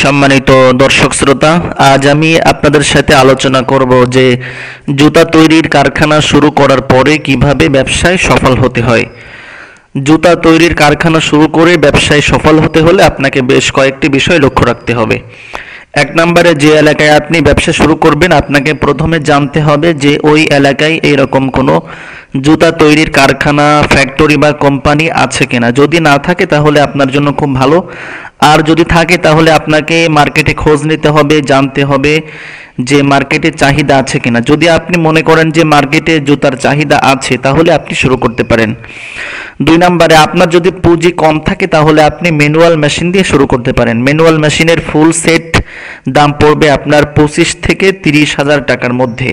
সম্মানিত দর্শক শ্রোতা, আজ আমি আপনাদের সাথে আলোচনা করব যে জুতা তৈরির কারখানা শুরু করার পরে কিভাবে ব্যবসায় সফল হতে হয়। জুতা তৈরির কারখানা শুরু করে ব্যবসায় সফল হতে হলে আপনাকে বেশ কয়েকটি বিষয় লক্ষ্য রাখতে হবে। এক নম্বরে, যে এলাকায় আপনি ব্যবসা শুরু করবেন আপনাকে প্রথমে জানতে হবে যে ওই এলাকায় এইরকম কোনো জুতা তৈরির কারখানা, ফ্যাক্টরি বা কোম্পানি আছে কিনা। যদি না থাকে তাহলে আপনার জন্য খুব ভালো, আর যদি থাকে তাহলে আপনাকে মার্কেটে খোঁজ নিতে হবে, জানতে হবে যে মার্কেটে চাহিদা আছে কিনা। যদি আপনি মনে করেন যে মার্কেটে জুতার চাহিদা আছে তাহলে আপনি শুরু করতে পারেন। দুই নম্বরে, আপনার যদি পুঁজি কম থাকে তাহলে আপনি ম্যানুয়াল মেশিন দিয়ে শুরু করতে পারেন। ম্যানুয়াল মেশিনের ফুল সেট দাম পড়বে আপনার 25 থেকে 30,000 টাকার মধ্যে।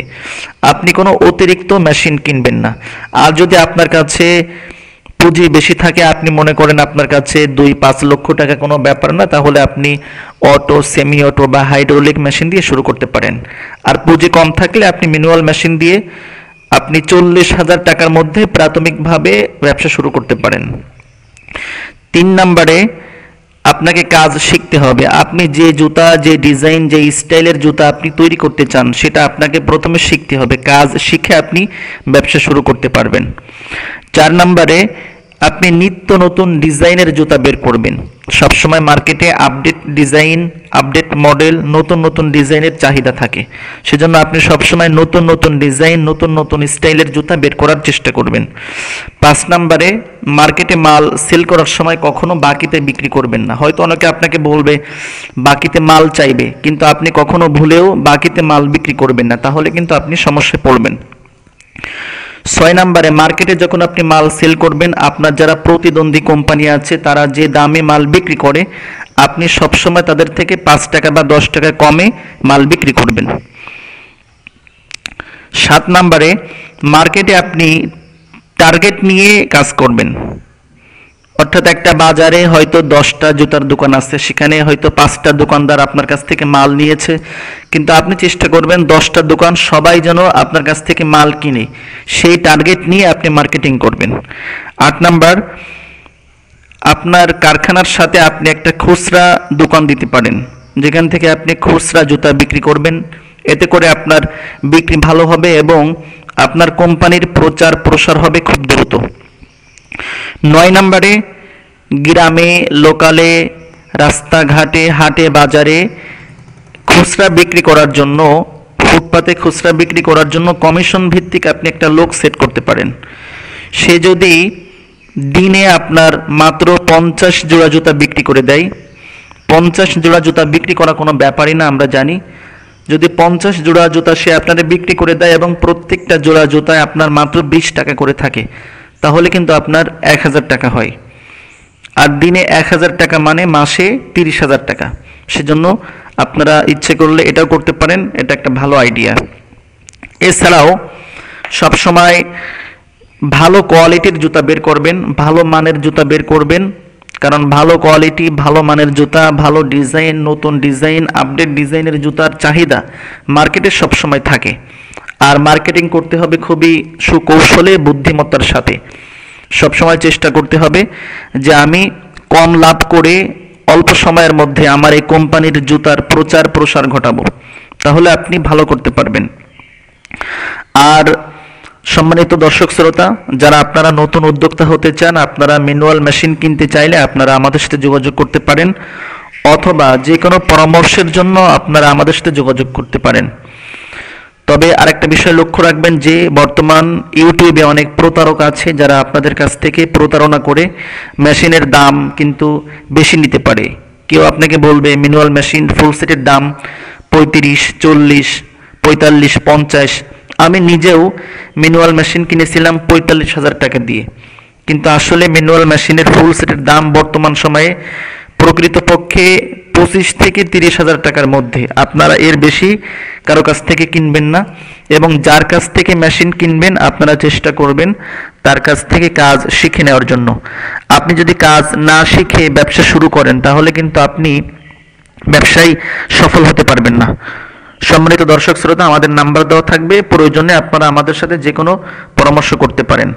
আপনি কোনো অতিরিক্ত মেশিন কিনবেন না। আর যদি আপনার কাছে পুঁজি বেশি থাকে, আপনি মনে করেন আপনার কাছে 2-5 লক্ষ টাকা কোনো ব্যাপার না, তাহলে আপনি অটো, সেমি অটো বা হাইড্রোলিক মেশিন দিয়ে শুরু করতে পারেন। আর পুঁজি কম থাকলে আপনি ম্যানুয়াল মেশিন দিয়ে আপনি 40,000 টাকার মধ্যে প্রাথমিকভাবে ব্যবসা শুরু করতে পারেন। 3 নম্বরে, আপনাকে কাজ শিখতে হবে। আপনি যে জুতা, যে ডিজাইন, যে স্টাইলের জুতা আপনি তৈরি করতে চান সেটা আপনাকে প্রথমে শিখতে হবে। কাজ শিখে আপনি ব্যবসা শুরু করতে পারবেন। 4 নম্বরে, আপনি নিত্য নতুন ডিজাইনের জুতা বের করবেন। সবসময় মার্কেটে আপডেট ডিজাইন, আপডেট মডেল, নতুন নতুন ডিজাইনের চাহিদা থাকে। সেজন্য আপনি সবসময় নতুন নতুন ডিজাইন, নতুন নতুন স্টাইলের জুতা বের করার চেষ্টা করবেন। 5 নম্বরে, মার্কেটে মাল সেল করার সময় কখনো বাকিতে বিক্রি করবেন না। হয়তো অনেকে আপনাকে বলবে বাকিতে মাল চাইবে, কিন্তু আপনি কখনো ভুলেও বাকিতে মাল বিক্রি করবেন না, তাহলে কিন্তু আপনি সমস্যায় পড়বেন। 6 নম্বরে, মার্কেটে যখন আপনি মাল সেল করবেন, আপনার যারা প্রতিদ্বন্দ্বী কোম্পানি আছে তারা যে দামে মাল বিক্রি করে আপনি সবসময় তাদের থেকে 5 টাকা বা 10 টাকা কমে মাল বিক্রি করবেন। 7 নম্বরে, মার্কেটে আপনি টার্গেট নিয়ে কাজ করবেন। অর্থাৎ একটা বাজারে হয়তো 10টা জুতার দোকান আছে, সেখানে হয়তো 5টা দোকানদার আপনার কাছ থেকে মাল নিয়েছে, কিন্তু আপনি চেষ্টা করবেন 10টা দোকান সবাই যেন আপনার কাছ থেকে মাল কিনে, সেই টার্গেট নিয়ে আপনি মার্কেটিং করবেন। 8 নাম্বার, আপনার কারখানার সাথে আপনি একটা খুচরা দোকান দিতে পারেন, যেখান থেকে আপনি খুচরা জুতা বিক্রি করবেন। এতে করে আপনার বিক্রি ভালো হবে এবং আপনার কোম্পানির প্রচার প্রসার হবে খুব দ্রুত। 9 নম্বরে, গ্রামে, লোকালে, রাস্তাঘাটে, হাটে, বাজারে খুচরা বিক্রি করার জন্য, ফুটপাতে খুচরা বিক্রি করার জন্য কমিশন ভিত্তিক আপনি একটা লোক সেট করতে পারেন। সে যদি দিনে আপনার মাত্র 50 জোড়া জুতা বিক্রি করে দেয়, 50 জোড়া জুতা বিক্রি করা কোনো ব্যাপারই না, আমরা জানি। যদি 50 জোড়া জুতা সে আপনাদের বিক্রি করে দেয় এবং প্রত্যেকটা জোড়া জুতায় আপনার মাত্র 20 টাকা করে থাকে, তাহলে কিন্তু আপনার 1000 টাকা হয়। আর দিনে 1000 টাকা মানে মাসে 30,000 টাকা। সেজন্য আপনারা ইচ্ছে করলে এটাও করতে পারেন, এটা একটা ভালো আইডিয়া। এছাড়াও সবসময় ভালো কোয়ালিটির জুতা বের করবেন, ভালো মানের জুতা বের করবেন, কারণ ভালো কোয়ালিটি, ভালো মানের জুতা, ভালো ডিজাইন, নতুন ডিজাইন, আপডেট ডিজাইনের জুতার চাহিদা মার্কেটে সবসময় থাকে। আর মার্কেটিং করতে হবে খুবই সুকৌশলে, বুদ্ধিমত্তার সাথে। সবসময় চেষ্টা করতে হবে যে আমি কম লাভ করে অল্প সময়ের মধ্যে আমার এই কোম্পানির জুতার প্রচার প্রসার ঘটাবো, তাহলে আপনি ভালো করতে পারবেন। আর সম্মানিত দর্শক শ্রোতা, যারা আপনারা নতুন উদ্যোক্তা হতে চান, আপনারা ম্যানুয়াল মেশিন কিনতে চাইলে আপনারা আমাদের সাথে যোগাযোগ করতে পারেন, অথবা যে কোনো পরামর্শের জন্য আপনারা আমাদের সাথে যোগাযোগ করতে পারেন। তবে আরেকটা বিষয় লক্ষ্য রাখবেন যে বর্তমান ইউটিউবে অনেক প্রতারক আছে যারা আপনাদের কাছ থেকে প্রতারণা করে মেশিনের দাম কিন্তু বেশি নিতে পারে। কেউ আপনাকে বলবে ম্যানুয়াল মেশিন ফুল সেটের দাম 35, 40, 45, 50। আমি নিজেও ম্যানুয়াল মেশিন কিনেছিলাম 45,000 টাকা দিয়ে, কিন্তু আসলে ম্যানুয়াল মেশিনের ফুল সেটের দাম বর্তমান সময়ে প্রকৃতপক্ষে 25 থেকে 30,000 টাকার মধ্যে। আপনারা এর বেশি কারো কাছ থেকে কিনবেন না, এবং যার কাছ থেকে মেশিন কিনবেন আপনারা চেষ্টা করবেন তার কাছ থেকে কাজ শিখে নেওয়ার জন্য। আপনি যদি কাজ না শিখে ব্যবসা শুরু করেন তাহলে কিন্তু আপনি ব্যবসায় সফল হতে পারবেন না। সম্মানিত দর্শক শ্রোতা, আমাদের নাম্বার দেওয়া থাকবে, প্রয়োজনে আপনারা আমাদের সাথে যে কোনো পরামর্শ করতে পারেন।